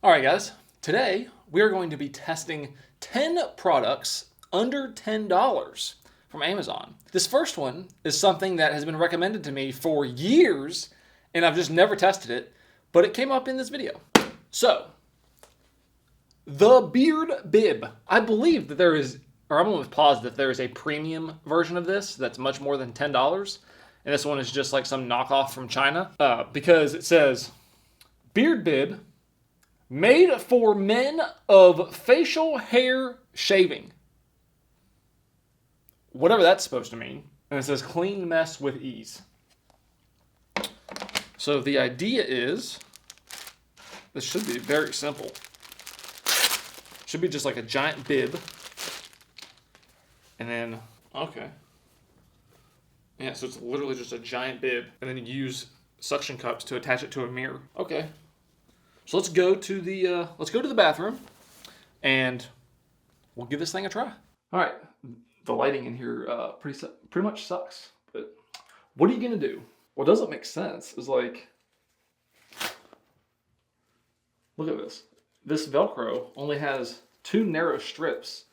All right, guys. Today, we are going to be testing 10 products under $10 from Amazon. This first one is something that has been recommended to me for years, and I've just never tested it, but it came up in this video. So, the Beard Bib. I believe that there is, or I'm almost positive there is a premium version of this that's much more than $10. And this one is just like some knockoff from China. Because it says, Beard Bib, made for men of facial hair shaving. Whatever that's supposed to mean. And it says, clean mess with ease. So the idea is, this should be very simple. Should be just like a giant bib. And then, okay. Yeah, so it's literally just a giant bib. And then you use suction cups to attach it to a mirror. Okay. So let's go to the bathroom and we'll give this thing a try. All right. The lighting in here pretty much sucks. But what are you going to do? What doesn't make sense is like, look at this. This Velcro only has 2 narrow strips.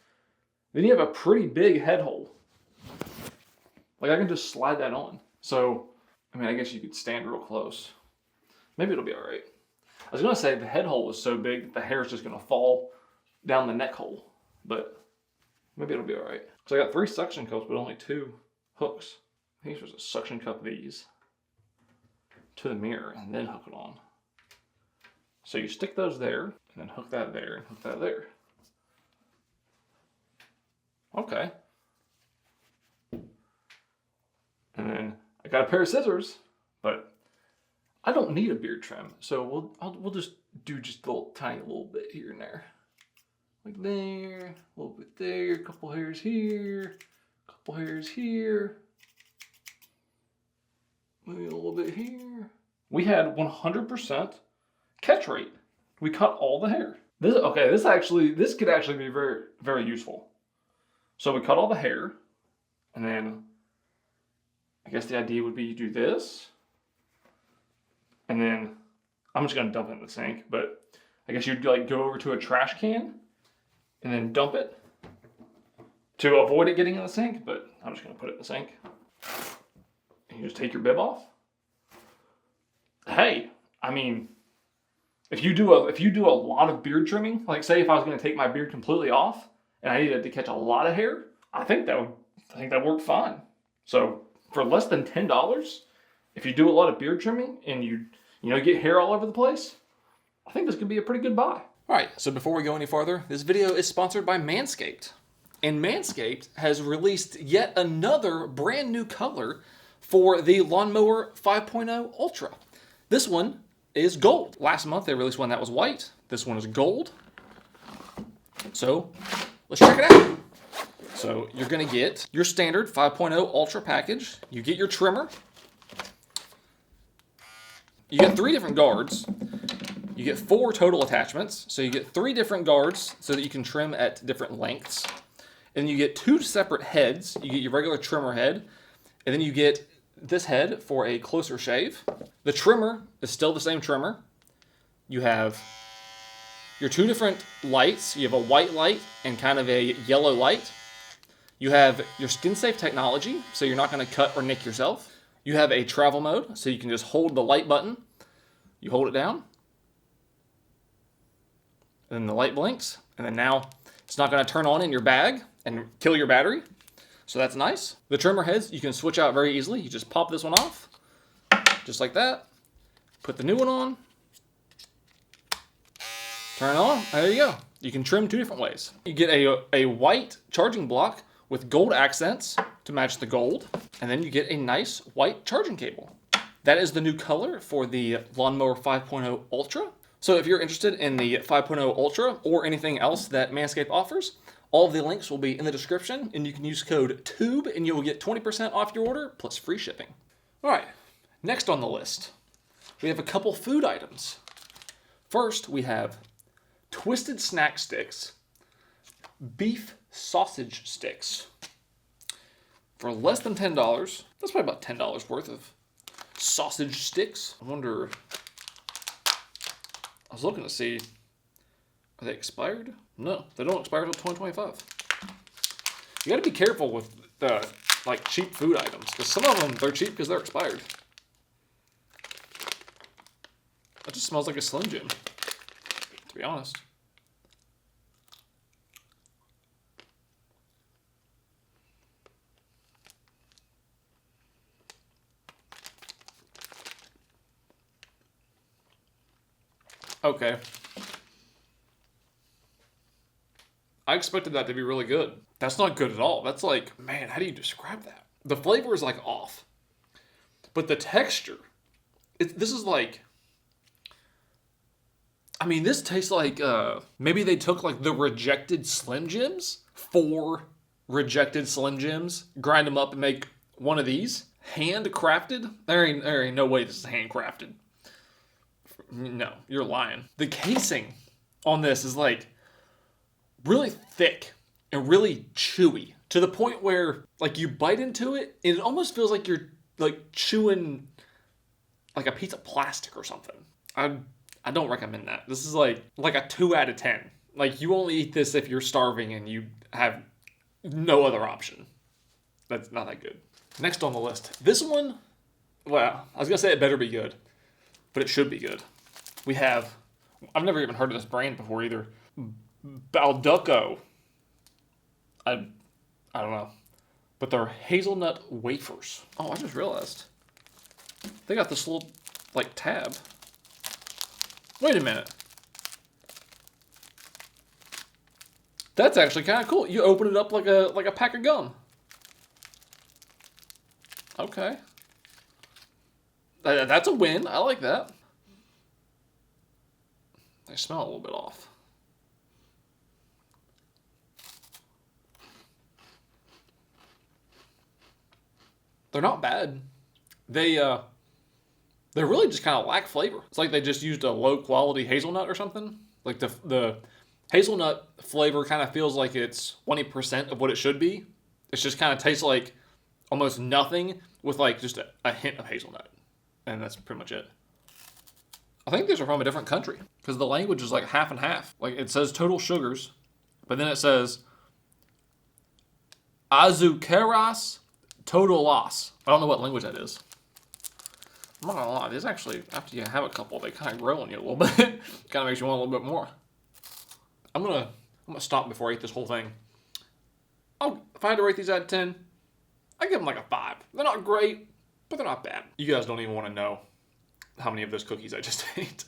Then you have a pretty big head hole. Like I can just slide that on. So, I mean, I guess you could stand real close. Maybe it'll be all right. I was gonna say the head hole is so big that the hair is just gonna fall down the neck hole, but maybe it'll be all right. So I got 3 suction cups, but only 2 hooks. I think you're supposed to suction cup these to the mirror and then hook it on. So you stick those there and then hook that there and hook that there. Okay. And then I got a pair of scissors, but I don't need a beard trim, so we'll just do just a tiny little bit here and there, like there, a little bit there, a couple hairs here, a couple hairs here, maybe a little bit here. We had 100% catch rate. We cut all the hair. This could actually be very, very useful. So we cut all the hair, and then I guess the idea would be you do this, and then I'm just gonna dump it in the sink, but I guess you'd like go over to a trash can and then dump it to avoid it getting in the sink, but I'm just gonna put it in the sink. And you just take your bib off. Hey, I mean, if you do a lot of beard trimming, like say if I was gonna take my beard completely off and I needed to catch a lot of hair, I think that worked fine. So for less than $10, if you do a lot of beard trimming and you get hair all over the place, I think this could be a pretty good buy. All right, so before we go any farther, this video is sponsored by Manscaped. And Manscaped has released yet another brand new color for the Lawnmower 5.0 Ultra. This one is gold. Last month they released one that was white. This one is gold. So let's check it out. So you're gonna get your standard 5.0 Ultra package. You get your trimmer. You get 3 different guards. You get 4 total attachments. So you get 3 different guards so that you can trim at different lengths. And you get 2 separate heads. You get your regular trimmer head. And then you get this head for a closer shave. The trimmer is still the same trimmer. You have your 2 different lights. You have a white light and kind of a yellow light. You have your skin safe technology, so you're not going to cut or nick yourself. You have a travel mode, so you can just hold the light button. You hold it down. And then the light blinks. And then now it's not going to turn on in your bag and kill your battery. So that's nice. The trimmer heads, you can switch out very easily. You just pop this one off, just like that. Put the new one on. Turn it on. There you go. You can trim 2 different ways. You get a white charging block with gold accents to match the gold. And then you get a nice white charging cable. That is the new color for the Lawnmower 5.0 Ultra. So if you're interested in the 5.0 Ultra or anything else that Manscaped offers, all of the links will be in the description, and you can use code TUBE and you will get 20% off your order plus free shipping. All right, next on the list, we have a couple food items. First, we have Twisted Snack Sticks, beef sausage sticks. For less than $10, that's probably about $10 worth of sausage sticks. I wonder, I was looking to see Are they expired? No, they don't expire until 2025. You gotta be careful with the like cheap food items, because some of them, they're cheap because they're expired. That just smells like a Slim Jim, to be honest. Okay. I expected that to be really good. That's not good at all. That's like, man, how do you describe that? The flavor is like off. But the texture, this is like, I mean, this tastes like, maybe they took like the rejected Slim Jims, 4 rejected Slim Jims, grind them up and make one of these. Handcrafted? There ain't no way this is handcrafted. No, you're lying. The casing on this is like really thick and really chewy to the point where like you bite into it and it almost feels like you're like chewing like a piece of plastic or something. I don't recommend that. This is like a 2 out of 10. Like you only eat this if you're starving and you have no other option. That's not that good. Next on the list. This one, well, I was gonna say it better be good, but it should be good. We have, I've never even heard of this brand before either. Balduco. I don't know. But they're hazelnut wafers. Oh, I just realized. They got this little, like, tab. Wait a minute. That's actually kind of cool. You open it up like a pack of gum. Okay. That's a win. I like that. They smell a little bit off. They're not bad. They really just kind of lack flavor. It's like they just used a low quality hazelnut or something. Like the hazelnut flavor kind of feels like it's 20% of what it should be. It just kind of tastes like almost nothing with like just a hint of hazelnut. And that's pretty much it. I think these are from a different country because the language is like half and half. Like it says total sugars, but then it says azucaras total loss. I don't know what language that is. I'm not gonna lie, these actually, after you have a couple, they kind of grow on you a little bit. Kind of makes you want a little bit more. I'm gonna stop before I eat this whole thing. If I had to rate these out of 10, I give them like a 5. They're not great, but they're not bad. You guys don't even want to know how many of those cookies I just ate.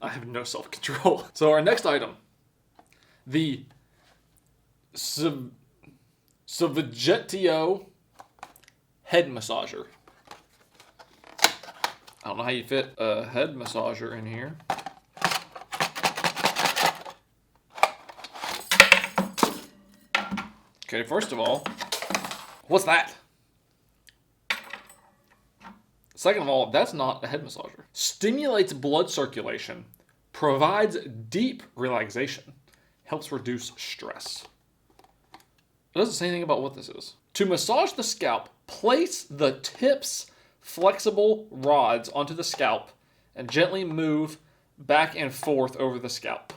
I have no self-control. So our next item, the Savagetio head massager. I don't know how you fit a head massager in here. Okay, first of all, what's that? Second of all, that's not a head massager. Stimulates blood circulation, provides deep relaxation, helps reduce stress. It doesn't say anything about what this is. To massage the scalp, place the tips flexible rods onto the scalp and gently move back and forth over the scalp.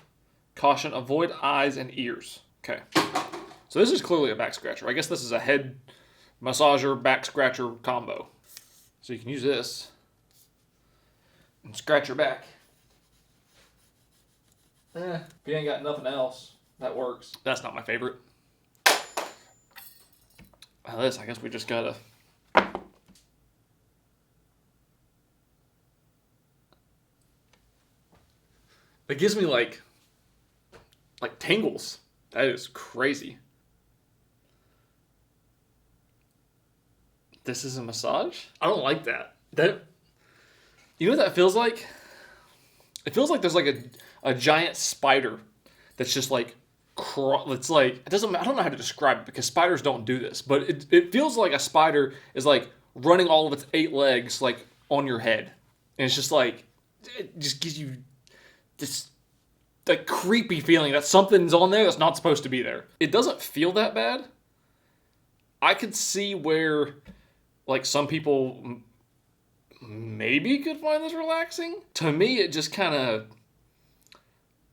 Caution, avoid eyes and ears. Okay. So this is clearly a back scratcher. I guess this is a head massager, back scratcher combo. So you can use this and scratch your back. If you ain't got nothing else, that works. That's not my favorite. Well, this, I guess we just gotta... It gives me like tingles. That is crazy. This is a massage? I don't like that. You know what that feels like? It feels like there's like a giant spider that's just like it's like I don't know how to describe it because spiders don't do this, but it feels like a spider is like running all of its 8 legs like on your head. And it's just like it just gives you this like creepy feeling that something's on there that's not supposed to be there. It doesn't feel that bad. I could see where like some people maybe could find this relaxing. To me, it just kind of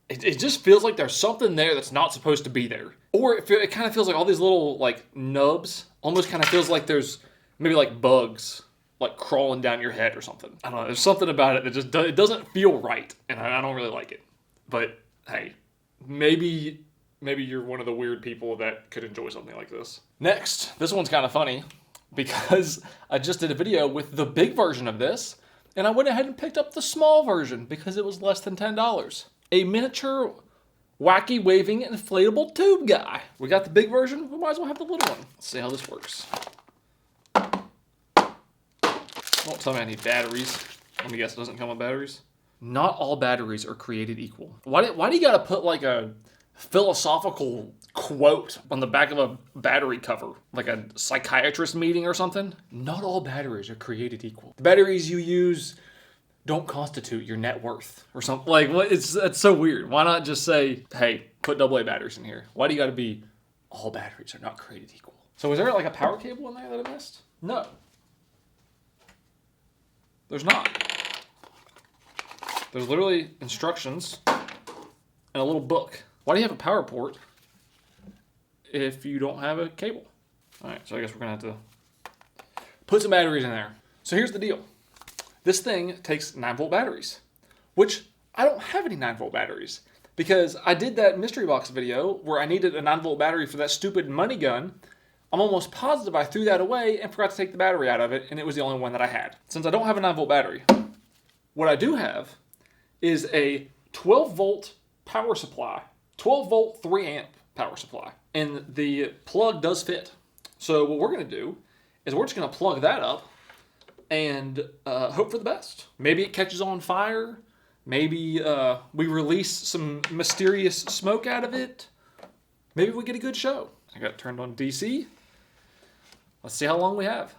it just feels like there's something there that's not supposed to be there. Or it kind of feels like all these little like nubs, almost kind of feels like there's maybe like bugs like crawling down your head or something. I don't know. There's something about it that just it doesn't feel right, and I don't really like it. But hey, maybe you're one of the weird people that could enjoy something like this. Next, this one's kind of funny because I just did a video with the big version of this, and I went ahead and picked up the small version because it was less than $10. A miniature, wacky waving inflatable tube guy. We got the big version, we might as well have the little one. Let's see how this works. Don't tell me I need batteries. Let me guess, it doesn't come with batteries. Not all batteries are created equal. Why do you gotta put like a philosophical quote on the back of a battery cover? Like a psychiatrist meeting or something? Not all batteries are created equal. The batteries you use don't constitute your net worth or something. Like, what? It's so weird. Why not just say, hey, put AA batteries in here? Why do you gotta be, all batteries are not created equal? So is there like a power cable in there that I missed? No. There's not. There's literally instructions and a little book. Why do you have a power port if you don't have a cable? All right, so I guess we're gonna have to put some batteries in there. So here's the deal. This thing takes 9-volt batteries, which I don't have any 9-volt batteries because I did that mystery box video where I needed a 9-volt battery for that stupid money gun. I'm almost positive I threw that away and forgot to take the battery out of it, and it was the only one that I had. Since I don't have a 9-volt battery, what I do have is a 12-volt power supply, 12-volt 3-amp power supply, and the plug does fit. So what we're going to do is we're just going to plug that up and hope for the best. Maybe it catches on fire. Maybe we release some mysterious smoke out of it. Maybe we get a good show. I got it turned on DC. Let's see how long we have.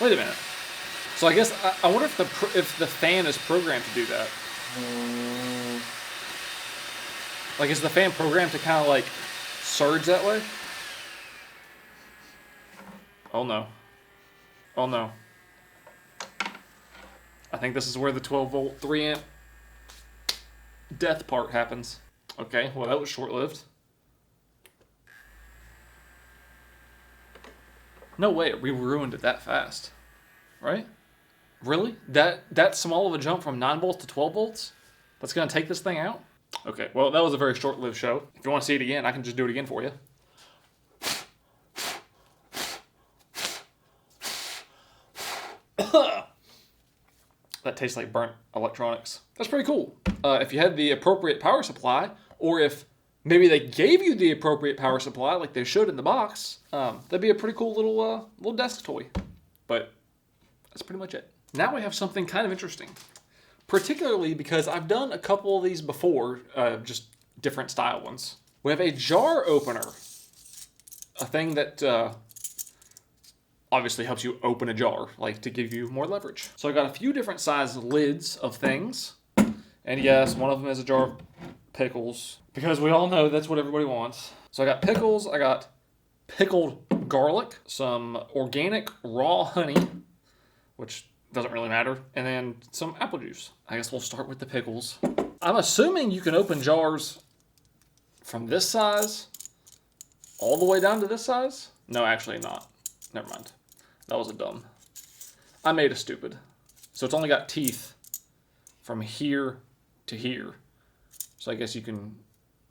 Wait a minute. So I guess I wonder if the fan is programmed to do that. Like, is the fan programmed to kind of like surge that way? Oh no. Oh no. I think this is where the 12-volt 3-amp death part happens. Okay, well that was short-lived. No way, we ruined it that fast. Right? Really? That small of a jump from 9 volts to 12 volts? That's gonna take this thing out? Okay, well that was a very short-lived show. If you want to see it again, I can just do it again for you. That tastes like burnt electronics. That's pretty cool. If you had the appropriate power supply, or if maybe they gave you the appropriate power supply like they should in the box, that'd be a pretty cool little desk toy. But that's pretty much it. Now we have something kind of interesting. Particularly because I've done a couple of these before, just different style ones. We have a jar opener. A thing that obviously helps you open a jar, like to give you more leverage. So I got a few different size lids of things. And yes, one of them is a jar of pickles, because we all know that's what everybody wants. So I got pickles, I got pickled garlic, some organic raw honey, which doesn't really matter, and then some apple juice. I guess we'll start with the pickles. I'm assuming you can open jars from this size all the way down to this size. No, actually not. Never mind. That was a dumb. I made a stupid. So it's only got teeth from here to here. So I guess you can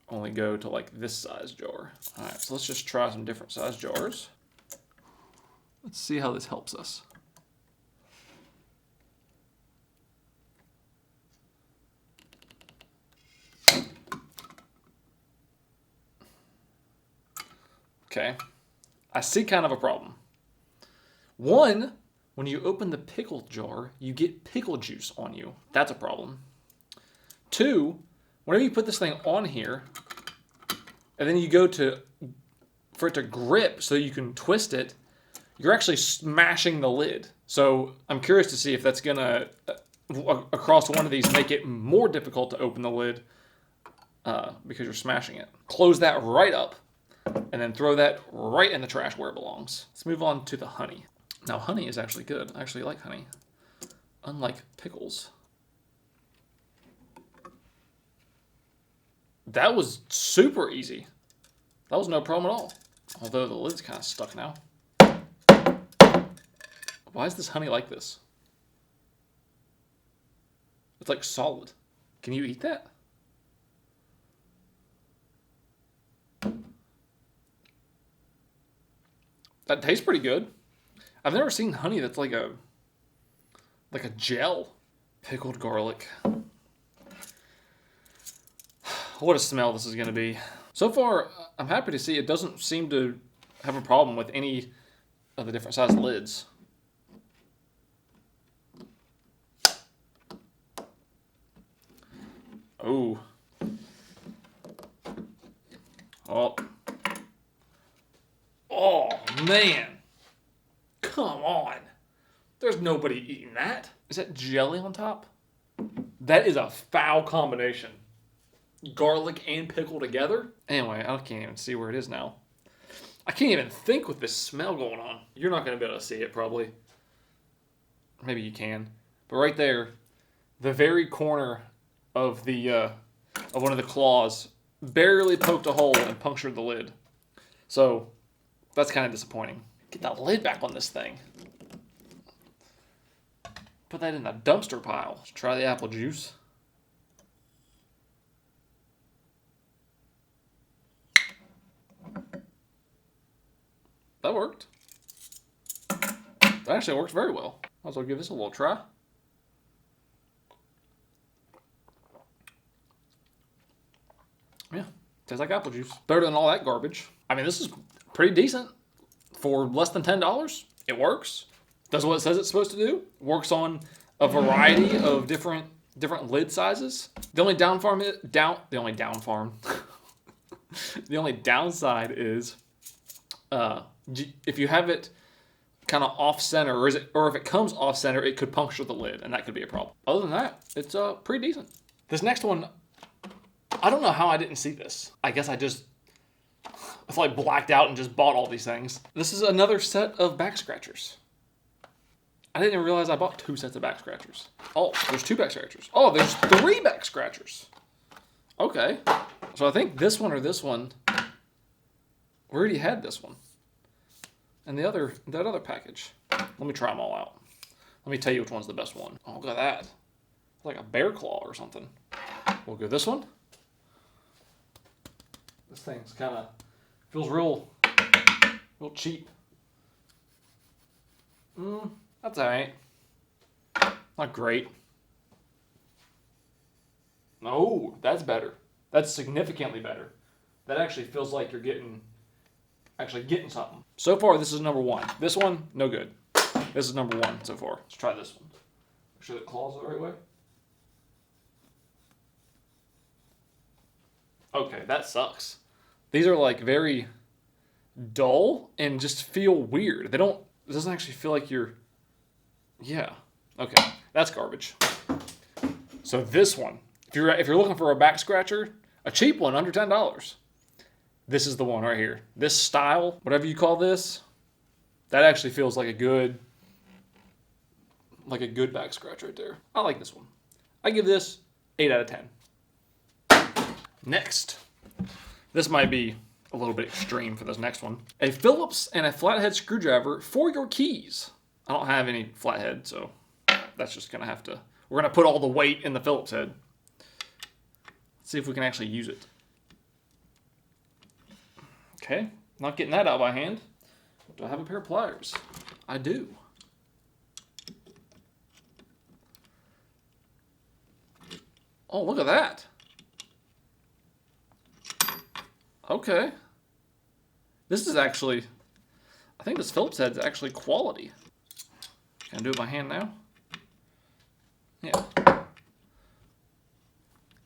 only go to like this size jar. All right, so let's just try some different size jars. Let's see how this helps us. Okay, I see kind of a problem. One, when you open the pickle jar, you get pickle juice on you. That's a problem. Two, whenever you put this thing on here, and then you go for it to grip so you can twist it, you're actually smashing the lid. So I'm curious to see if that's gonna, across one of these, make it more difficult to open the lid because you're smashing it. Close that right up, and then throw that right in the trash where it belongs. Let's move on to the honey. Now, honey is actually good. I actually like honey. Unlike pickles. That was super easy. That was no problem at all. Although the lid's kind of stuck now. Why is this honey like this? It's like solid. Can you eat that? That tastes pretty good. I've never seen honey that's like a gel. Pickled garlic. What a smell this is going to be. So far, I'm happy to see it doesn't seem to have a problem with any of the different size lids. Oh. Oh. Oh, man. Come on. There's nobody eating that. Is that jelly on top? That is a foul combination. Garlic and pickle together? Anyway, I can't even see where it is now. I can't even think with this smell going on. You're not going to be able to see it, probably. Maybe you can. But right there, the very corner of the of one of the claws barely poked a hole and punctured the lid. So that's kind of disappointing. Get that lid back on this thing. Put that in the dumpster pile. Let's try the apple juice. That worked. That actually worked very well. Might as well give this a little try. Yeah, tastes like apple juice. Better than all that garbage. I mean, this is pretty decent. For less than $10, it works. Does what it says it's supposed to do. Works on a variety of different lid sizes. The only the only downside is if you have it kind of off center, or if it comes off center, it could puncture the lid, and that could be a problem. Other than that, it's pretty decent. This next one, I don't know how I didn't see this. I guess I like blacked out and just bought all these things. This is another set of back scratchers. I didn't even realize I bought 2 sets of back scratchers. Oh, there's 2 back scratchers. Oh, there's 3 back scratchers. Okay. So I think this one or this one, we already had this one. And that other package. Let me try them all out. Let me tell you which one's the best one. Oh, look at that. It's like a bear claw or something. We'll go this one. This thing's kind of, feels real cheap. That's all right. Not great. No, that's better. That's significantly better. That actually feels like you're getting something. So far, this is number 1. This one, no good. This is number 1 so far. Let's try this one. Make sure the claw's the right way. Okay, that sucks. These are like very dull and just feel weird. It doesn't actually feel like you're, yeah. Okay, that's garbage. So this one, if you're looking for a back scratcher, a cheap one under $10, this is the one right here. This style, whatever you call this, that actually feels like a good back scratch right there. I like this one. I give this 8 out of 10. Next, this might be a little bit extreme for this next one. A Phillips and a flathead screwdriver for your keys. I don't have any flathead, so that's just gonna have to, we're gonna put all the weight in the Phillips head. Let's see if we can actually use it. Okay, not getting that out by hand. Do I have a pair of pliers? I do. Oh, look at that. Okay. This is actually, I think this Phillips head's actually quality. Can I do it by hand now? Yeah.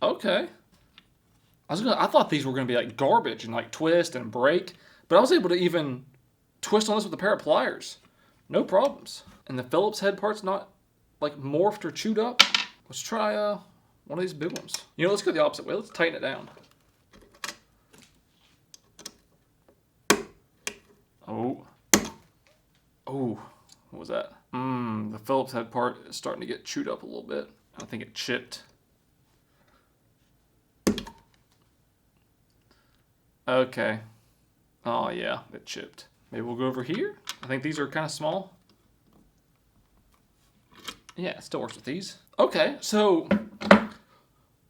Okay. I thought these were going to be like garbage and like twist and break, but I was able to even twist on this with a pair of pliers. No problems. And the Phillips head part's not like morphed or chewed up. Let's try one of these big ones. Let's go the opposite way. Let's tighten it down. Oh. Oh. What was that? The Phillips head part is starting to get chewed up a little bit. I think it chipped. Okay. Oh yeah, it chipped. Maybe we'll go over here. I think these are kind of small. Yeah, it still works with these. Okay, so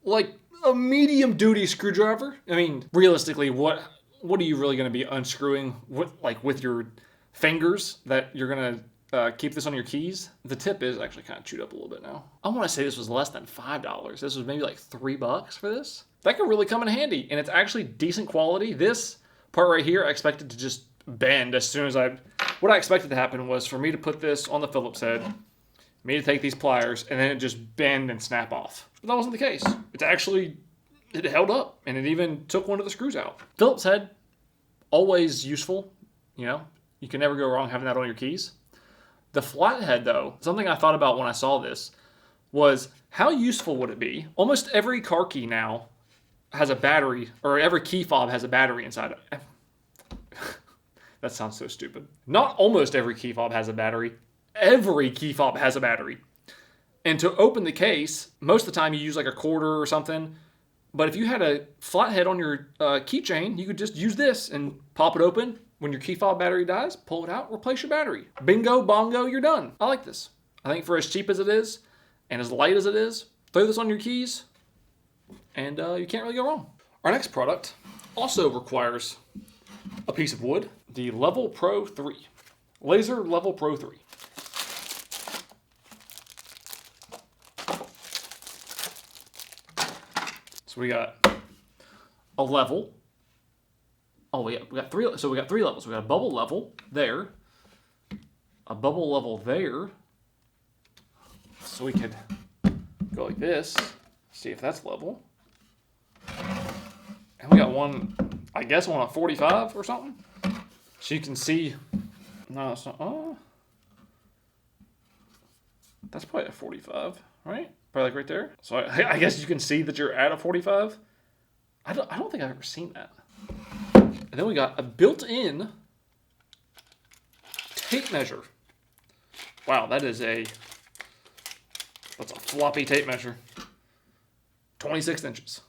like a medium duty screwdriver. I mean, realistically, what are you really going to be unscrewing with your fingers that you're going to keep this on your keys? The tip is actually kind of chewed up a little bit now. I want to say this was less than $5. This was maybe like $3 for this. That could really come in handy, and it's actually decent quality. This part right here, I expected to just bend as soon as what I expected to happen was for me to put this on the Phillips head, me to take these pliers, and then it just bend and snap off. But that wasn't the case. It held up, and it even took one of the screws out. Phillips head, always useful. You know, you can never go wrong having that on your keys. The flathead, though, something I thought about when I saw this was how useful would it be? Almost every car key now has a battery, or every key fob has a battery inside it. That sounds so stupid. Not almost every key fob has a battery. Every key fob has a battery. And to open the case, most of the time you use like a quarter or something. But if you had a flathead on your keychain, you could just use this and pop it open. When your key fob battery dies, pull it out, replace your battery. Bingo, bongo, you're done. I like this. I think for as cheap as it is and as light as it is, throw this on your keys and you can't really go wrong. Our next product also requires a piece of wood. The Level Pro 3. Laser Level Pro 3. So we got a level. Oh, we got three. So we got three levels. We got a bubble level there, a bubble level there. So we could go like this, see if that's level. And we got one, I guess, on a 45 or something. So you can see. No, it's not. Oh, that's probably a 45, right? Probably like right there. So I guess you can see that you're at a 45. I don't think I've ever seen that. And then we got a built-in tape measure. Wow, that's a floppy tape measure. 26 inches.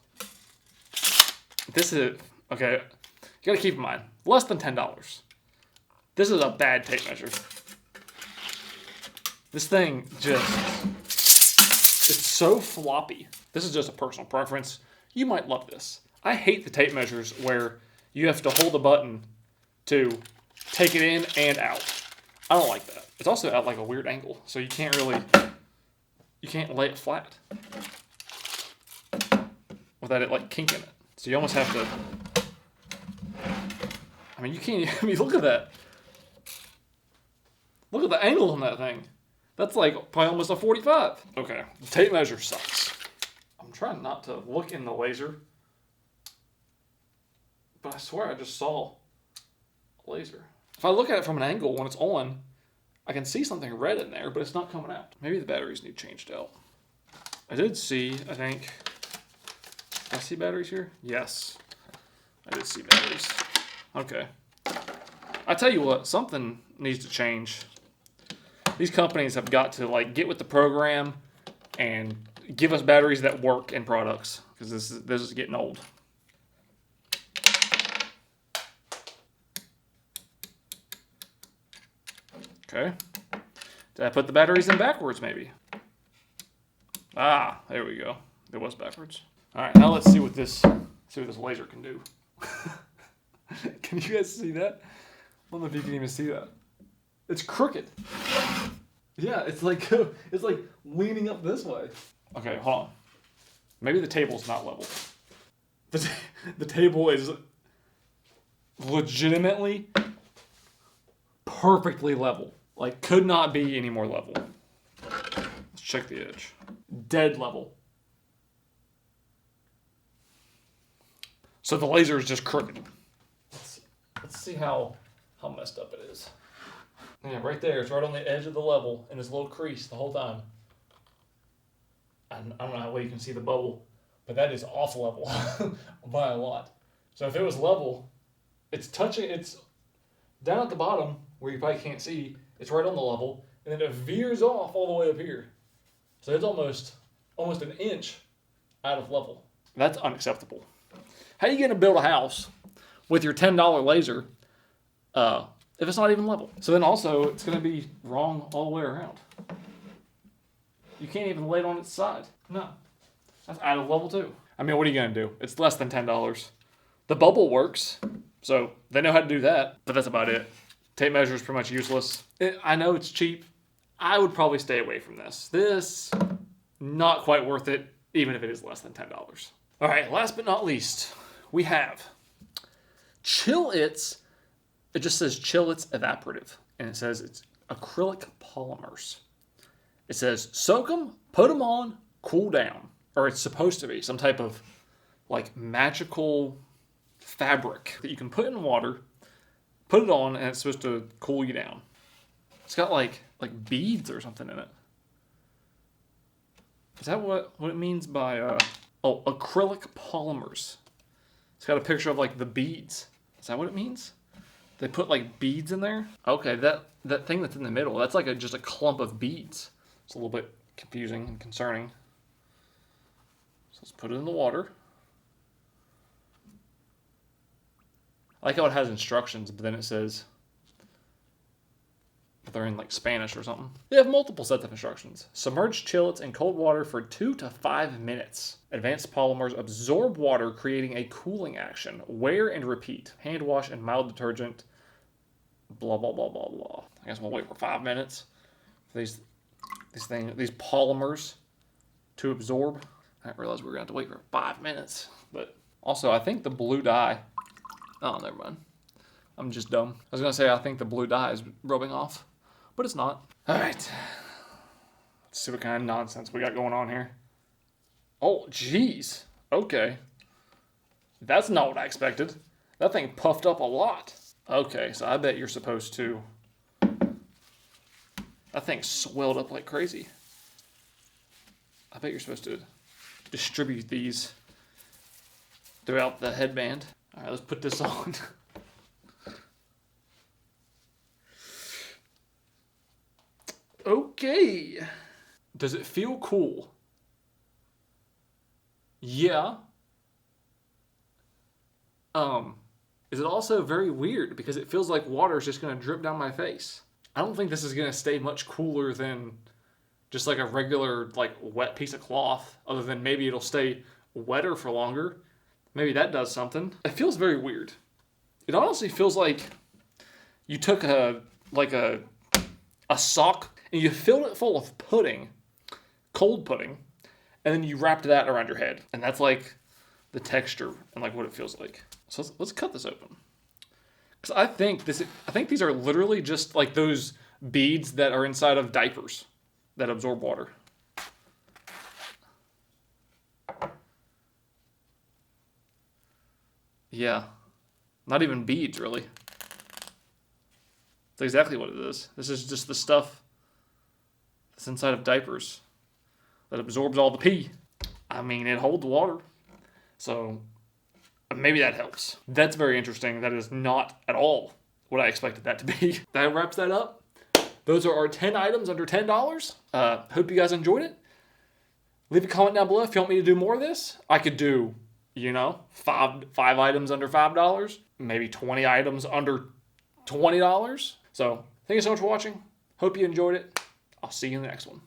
This is, okay, you gotta keep in mind, less than $10. This is a bad tape measure. This thing it's so floppy. This is just a personal preference. You might love this. I hate the tape measures where you have to hold the button to take it in and out. I don't like that. It's also at like a weird angle, so you can't lay it flat without it like kinking it. So you almost have to, I mean, you can't, I mean, look at that. Look at the angle on that thing. That's like probably almost a 45. Okay, the tape measure sucks. I'm trying not to look in the laser, but I swear I just saw a laser. If I look at it from an angle when it's on, I can see something red in there, but it's not coming out. Maybe the batteries need changed out. I did see, I think, I see batteries here? Yes, I did see batteries. Okay. I tell you what, something needs to change. These companies have got to like get with the program and give us batteries that work in products, because this is getting old. Okay. Did I put the batteries in backwards maybe? Ah, there we go. It was backwards. All right, now let's see what this laser can do. Can you guys see that? I don't know if you can even see that. It's crooked. Yeah, it's like leaning up this way. Okay, hold on. Maybe the table's not level. The table is legitimately perfectly level. Like, could not be any more level. Let's check the edge. Dead level. So the laser is just crooked. Let's see how messed up it is. Yeah, right there. It's right on the edge of the level in this little crease the whole time. I don't know how well you can see the bubble, but that is off level by a lot. So if it was level, it's down at the bottom where you probably can't see, It's right on the level, and then it veers off all the way up here. So it's almost an inch out of level. That's unacceptable. How are you going to build a house with your $10 laser if it's not even level? So then also, it's going to be wrong all the way around. You can't even lay it on its side. No. That's out of level too. I mean, what are you going to do? It's less than $10. The bubble works, so they know how to do that, but that's about it. Tape measure is pretty much useless. I know it's cheap. I would probably stay away from this. This, not quite worth it, even if it is less than $10. All right, last but not least, we have Chillit's. It just says Chillit's Evaporative, and it says it's acrylic polymers. It says soak them, put them on, cool down. Or it's supposed to be some type of like magical fabric that you can put in water, put it on, and it's supposed to cool you down. It's got like beads or something in it. Is that what it means by acrylic polymers? It's got a picture of like the beads. Is that what it means? They put like beads in there? Okay, that thing that's in the middle, that's like just a clump of beads. It's a little bit confusing and concerning. So let's put it in the water. I like how it has instructions, but then it says but they're in like Spanish or something. They have multiple sets of instructions. Submerge Chillits in cold water for 2 to 5 minutes. Advanced polymers absorb water, creating a cooling action. Wear and repeat. Hand wash and mild detergent. Blah, blah, blah, blah, blah. I guess we'll wait for 5 minutes for these polymers to absorb. I didn't realize we were going to have to wait for 5 minutes. But also, I think the blue dye... Oh, never mind. I'm just dumb. I was going to say I think the blue dye is rubbing off, but it's not. All right. Let's see what kind of nonsense we got going on here. Oh, jeez. Okay. That's not what I expected. That thing puffed up a lot. Okay, so I bet you're supposed to... That thing swelled up like crazy. I bet you're supposed to distribute these throughout the headband. All right, let's put this on. Okay. Does it feel cool? Yeah. Is it also very weird because it feels like water is just going to drip down my face. I don't think this is going to stay much cooler than just like a regular like wet piece of cloth, other than maybe it'll stay wetter for longer. Maybe that does something. It feels very weird. It honestly feels like you took a sock and you filled it full of pudding, cold pudding, and then you wrapped that around your head. And that's like the texture and like what it feels like. So let's cut this open. Because I think these are literally just like those beads that are inside of diapers that absorb water. Yeah. Not even beads, really. That's exactly what it is. This is just the stuff that's inside of diapers that absorbs all the pee. I mean, it holds water. So maybe that helps. That's very interesting. That is not at all what I expected that to be. That wraps that up. Those are our 10 items under $10. Hope you guys enjoyed it. Leave a comment down below if you want me to do more of this. I could do, five items under $5. Maybe 20 items under $20. So thank you so much for watching. Hope you enjoyed it. I'll see you in the next one.